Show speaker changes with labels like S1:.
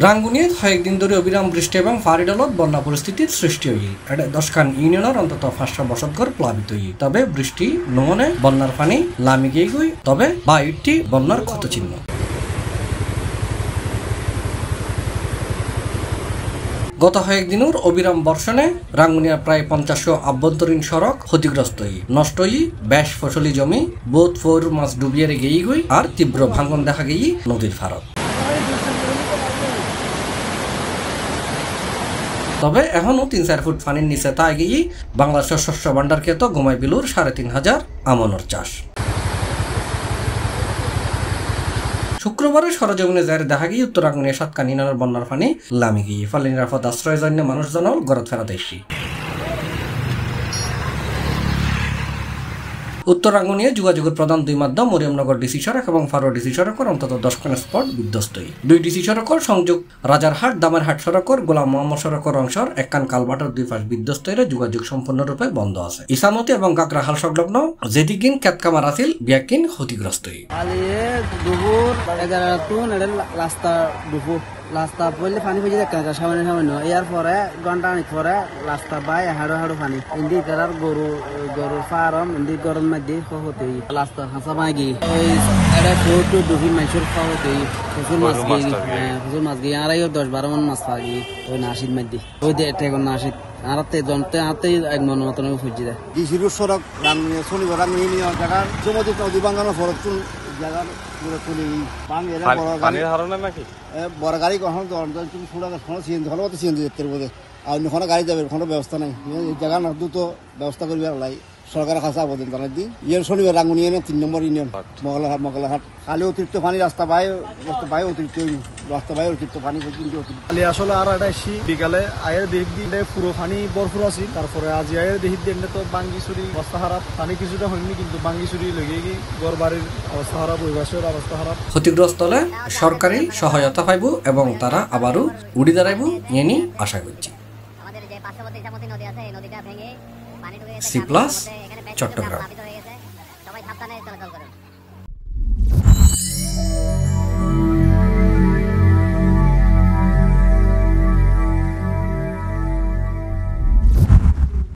S1: রাঙ্গুনিয়াত কয়েকদিন ধরে অবিরাম বৃষ্টি এবং ফাড়ি ডলত বন্যা পরিস্থিতির সৃষ্টি হই। এটা 10খান ইউনিয়নের অন্তত 5টা বসতঘর প্লাবিত হই। তবে বৃষ্টি নমনে বন্যার পানি লামি গিয়ে গই, তবে বাইরটি বন্যার ক্ষতচিহ্ন। গত কয়েকদিনের অবিরাম বর্ষণে রাঙ্গুনিয়ার প্রায় 50 আভ্যন্তরীণ সড়ক ক্ষতিগ্রস্ত হই, নষ্ট হই বেশ ফসলি জমি, বোধ ফোর মাছ ডুবিয়ে গেই গই, আর তীব্র ভাঙন দেখা গেই নদীর ফারত। তবে এখনও 3-4 ফুট পানির নিচে তা গিয়ে বাংলাদেশের শস্য ভান্ডার খ্যাত গোমাই বিলুর 3500 আমনের চাষ। শুক্রবারে সরজমিনে যাই দেখা গিয়ে উত্তর রাঙ্গুনিয়া 7খান ইউনিয়নের বন্যার পানি লামি গিয়ে ফলে নিরাপদ আশ্রয়ের জন্য মানুষজন ঘরত ফেরত এসেছি। উত্তর রাঙ্গুনিয়া যোগাযোগের প্রধান দুই মাধ্যম মরিয়মনগর ডিসি সড়ক এবং ফারুয়া ডিসি সড়কের অন্তত 10খান স্পট বিধ্বস্ত। দুই ডিসি সড়কের সংযোগ রাজারহাট দামেরহাট সড়কের গোলাম মোহাম্মদ সড়কের অংশের একখান কালভার্টের দুই পাশ বিধ্বস্ত হয়ে যোগাযোগ সম্পূর্ণরূপে বন্ধ আছে। ইসামতি এবং গাগরাহাল সংলগ্ন যেদিকিন কেতকামার আছিল বিয়াকিন ক্ষতিগ্রস্ত।
S2: রাস্তা পড়লে পানি পেয়ে যাচ্ছে সামান্য সামান্য, এর পরে ঘন্টা অনেক পরে রাস্তা বাই হাড়ো হাড়ো পানি ইন্দি তার গরুর ফার্ম ইন্দি গরম মধ্যে হতে রাস্তা হাসা পাই গিয়ে ওই এটা ফটো ডুবি মাইসুর হতে প্রচুর মাছ গিয়ে আর 10-12 মন মাছ পা গিয়ে ওই নাসির মধ্যে ওই দিয়ে নাসির আরাতে জনতে হাতে এক মন মতন ফুজি দেয়।
S3: ডিসির সড়ক রাঙ্গুনিয়া শনিবার রাঙ্গুনিয়া জায়গার জমতি নদী বাঙ্গানো সড়ক জায়গার পুরো তুলি পানির হারণে নাকি বড় গাড়ি কখন তুমি ছোড়া সিএনজি হলো তো সিএনজি যেতে বোধে আর কোনো গাড়ি যাবে কোনো ব্যবস্থা নাই জায়গা না দ্রুত ব্যবস্থা করবে লাই সরকারের কাছে আবেদন জানাই দিই। ইয়ের শনিবার রাঙ্গুনিয়া 3 নম্বর ইউনিয়ন মগলাহাট খালি অতিরিক্ত পানি রাস্তা বাই অতিরিক্ত পানি খালি
S4: আসলে আর এটা বিকালে আয়ের দেখ দিলে পুরো পানি বরফুর আছে, তারপরে আজ আয়ের দেখ দিলে তো বাঙ্গিচুরি অবস্থা খারাপ, পানি কিছুটা হয়নি কিন্তু বাঙ্গিচুরি লেগে গিয়ে ঘর বাড়ির অবস্থা খারাপ, পরিবেশের অবস্থা খারাপ।
S1: ক্ষতিগ্রস্ত হলে সরকারি সহায়তা পাইব এবং তারা আবারও উড়ি দাঁড়াইব এনি আশা করছি। C+ চট্টগ্রাম।